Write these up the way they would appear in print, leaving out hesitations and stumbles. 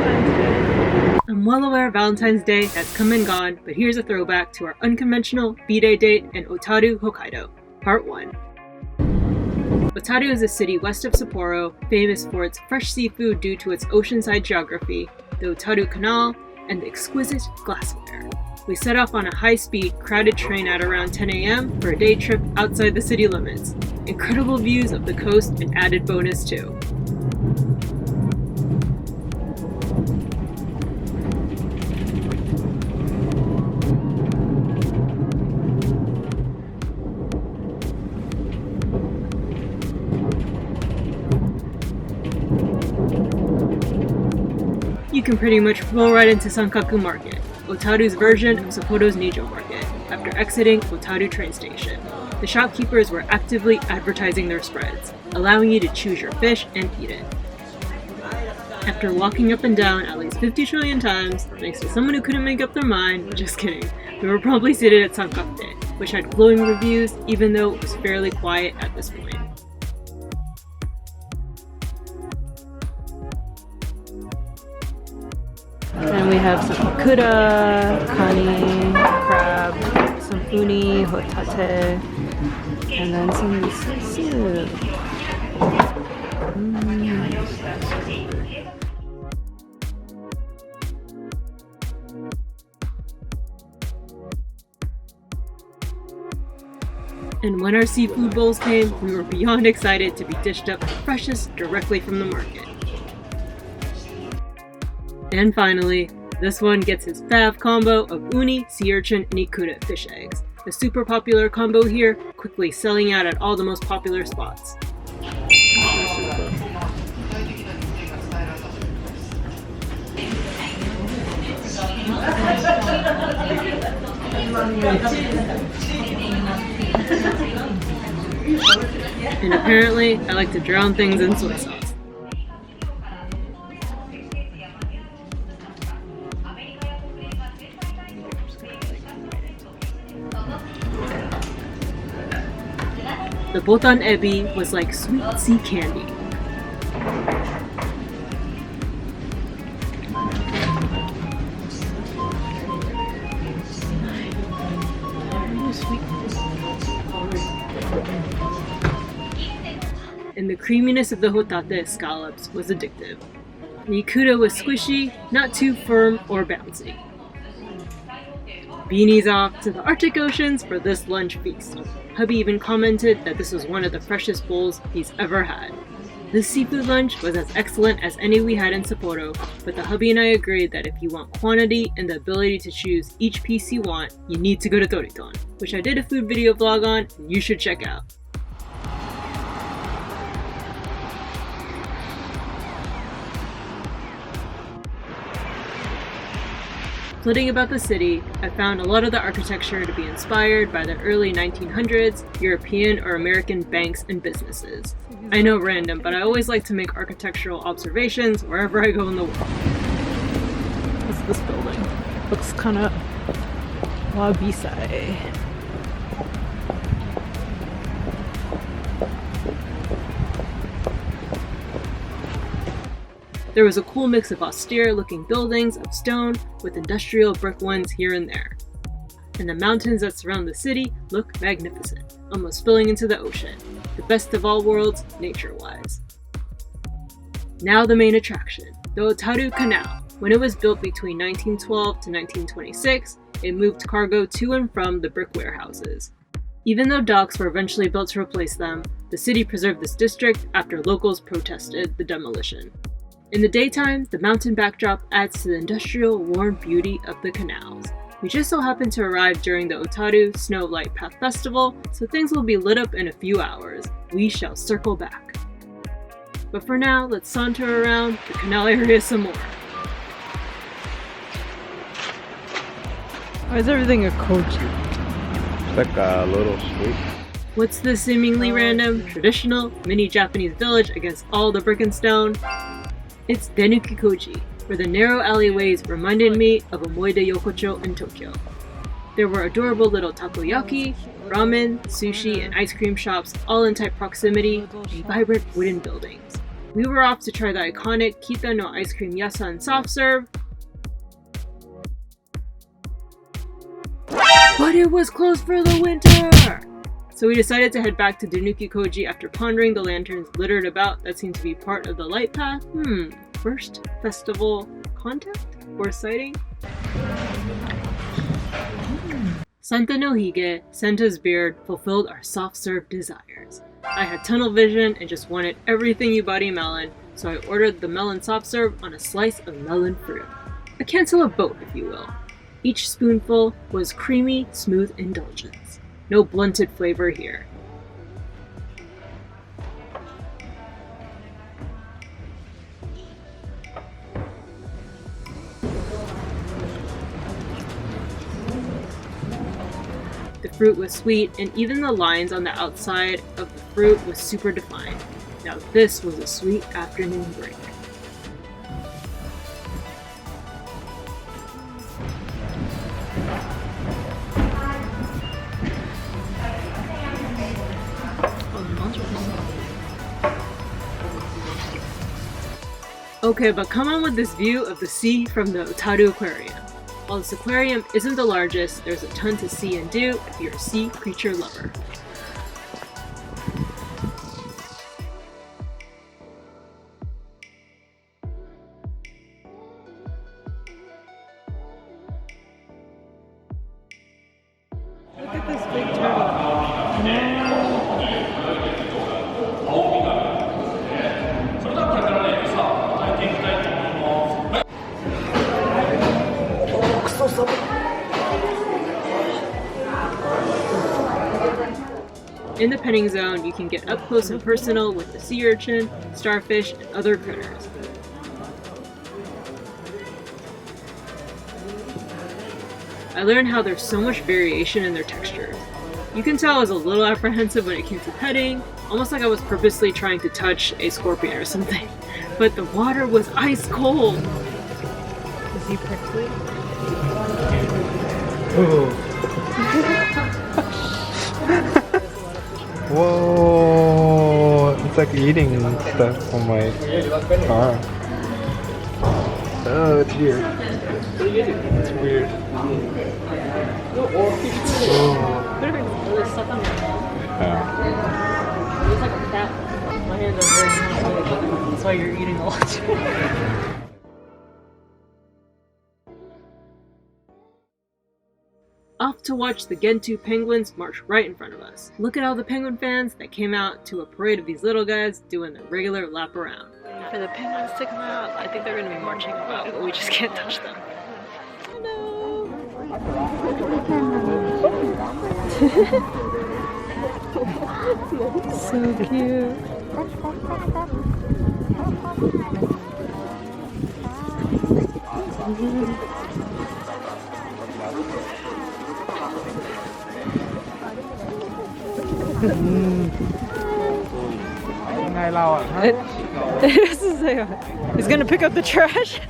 Valentine's Day. I'm well aware Valentine's Day has come and gone, but here's a throwback to our unconventional B-Day date in Otaru, Hokkaido, Part 1. Otaru is a city west of Sapporo, famous for its fresh seafood due to its oceanside geography, the Otaru Canal, and the exquisite glassware. We set off on a high-speed, crowded train at around 10 a.m. for a day trip outside the city limits. Incredible views of the coast an added bonus too. You can pretty much roll right into Sankaku Market, Otaru's version of Sapporo's Nijo Market, after exiting Otaru train station. The shopkeepers were actively advertising their spreads, allowing you to choose your fish and eat it. After walking up and down at least 50 trillion times, thanks to someone who couldn't make up their mind, just kidding, we were probably seated at Sankakute, which had glowing reviews even though it was fairly quiet at this point. And we have some ikura, kani, crab, some uni, hotate, and then some soup. And when our seafood bowls came, we were beyond excited to be dished up the freshest directly from the market. And finally, this one gets his fave combo of uni, sea urchin, and ikura fish eggs. A super popular combo here, quickly selling out at all the most popular spots. And apparently, I like to drown things in soy sauce. The botan ebi was like sweet sea candy. And the creaminess of the hotate scallops was addictive. The ikura was squishy, not too firm or bouncy. Beanies off to the Arctic Oceans for this lunch feast. Hubby even commented that this was one of the freshest bowls he's ever had. This seafood lunch was as excellent as any we had in Sapporo, but the hubby and I agreed that if you want quantity and the ability to choose each piece you want, you need to go to Toriton, which I did a food video vlog on and you should check out. Flitting about the city, I found a lot of the architecture to be inspired by the early 1900s European or American banks and businesses. I know random, but I always like to make architectural observations wherever I go in the world. What's this building? Looks kind of wabi-sai. There was a cool mix of austere-looking buildings of stone with industrial brick ones here and there. And the mountains that surround the city look magnificent, almost spilling into the ocean. The best of all worlds, nature-wise. Now the main attraction, the Otaru Canal. When it was built between 1912 to 1926, it moved cargo to and from the brick warehouses. Even though docks were eventually built to replace them, the city preserved this district after locals protested the demolition. In the daytime, the mountain backdrop adds to the industrial, warm beauty of the canals. We just so happened to arrive during the Otaru Snow Light Path Festival, so things will be lit up in a few hours. We shall circle back. But for now, let's saunter around the canal area some more. Why is everything a koji? It's like a little street. What's this seemingly random, traditional, mini Japanese village against all the brick and stone? It's Denuki Koji, where the narrow alleyways reminded me of Omoide Yokocho in Tokyo. There were adorable little takoyaki, ramen, sushi, and ice cream shops all in tight proximity, and vibrant wooden buildings. We were off to try the iconic Kita no ice cream yasan soft serve, but it was closed for the winter! So we decided to head back to Danuki Koji after pondering the lanterns littered about that seemed to be part of the light path. First festival contact or sighting? Santa no Hige, Santa's beard, fulfilled our soft serve desires. I had tunnel vision and just wanted everything Yubari melon, so I ordered the melon soft serve on a slice of melon fruit. A cantaloupe boat, if you will. Each spoonful was creamy, smooth indulgence. No blunted flavor here. The fruit was sweet, and even the lines on the outside of the fruit was super defined. Now this was a sweet afternoon break. Okay, but come on with this view of the sea from the Otaru Aquarium. While this aquarium isn't the largest, there's a ton to see and do if you're a sea creature lover. Look at this big turtle. In the petting zone, you can get up close and personal with the sea urchin, starfish, and other critters. I learned how there's so much variation in their textures. You can tell I was a little apprehensive when it came to petting, almost like I was purposely trying to touch a scorpion or something. But the water was ice cold! Is he prickly? Whoa! It's like eating stuff on my arm. Oh, it's weird. It's weird. Oh. It looks like a cat. My hands are very hot, that's why you're eating a lot. Off to watch the Gentoo penguins march right in front of us. Look at all the penguin fans that came out to a parade of these little guys doing their regular lap around. For the penguins to come out, I think they're going to be marching about, but we just can't touch them. Hello! So cute. He's gonna pick up the trash.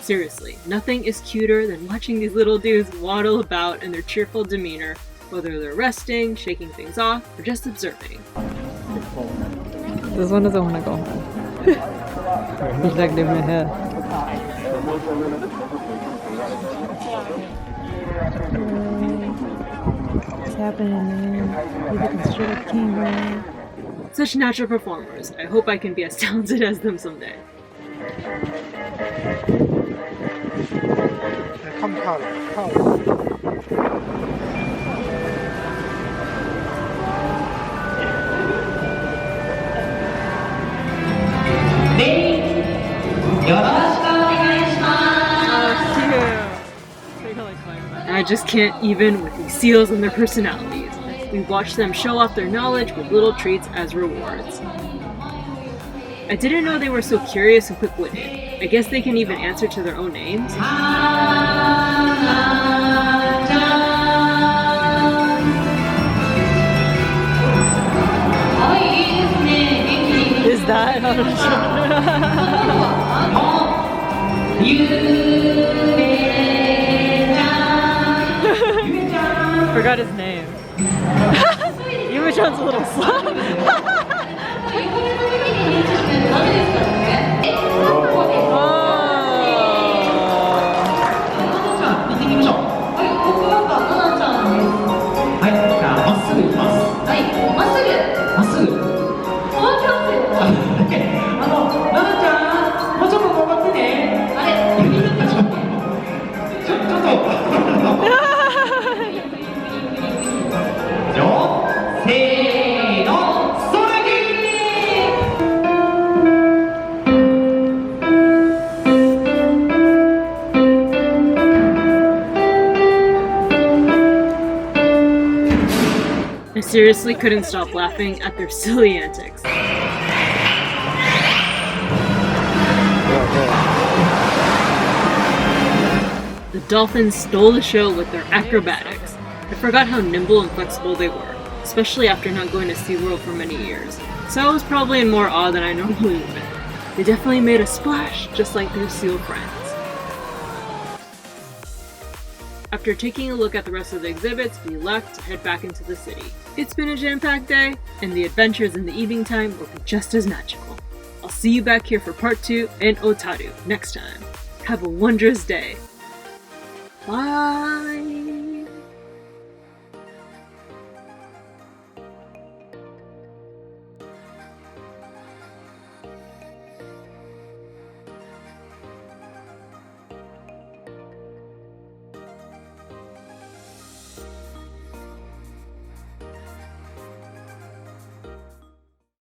Seriously, nothing is cuter than watching these little dudes waddle about in their cheerful demeanor, whether they're resting, shaking things off, or just observing. This one doesn't want to go home. He's like leaving my head. What's happening, man? You're looking straight at the king, Such natural performers. I hope I can be as talented as them someday. Come, come. I just can't even with these seals and their personalities. We watch them show off their knowledge with little treats as rewards. I didn't know they were so curious and quick-witted. I guess they can even answer to their own names. Is that? Forgot his name. Yume-chan's a little slow. I seriously couldn't stop laughing at their silly antics. The dolphins stole the show with their acrobatics. I forgot how nimble and flexible they were, especially after not going to SeaWorld for many years, so I was probably in more awe than I normally would. They definitely made a splash, just like their seal friends. After taking a look at the rest of the exhibits, we left to head back into the city. It's been a jam-packed day, and the adventures in the evening time will be just as magical. I'll see you back here for part 2 in Otaru next time. Have a wondrous day. Bye!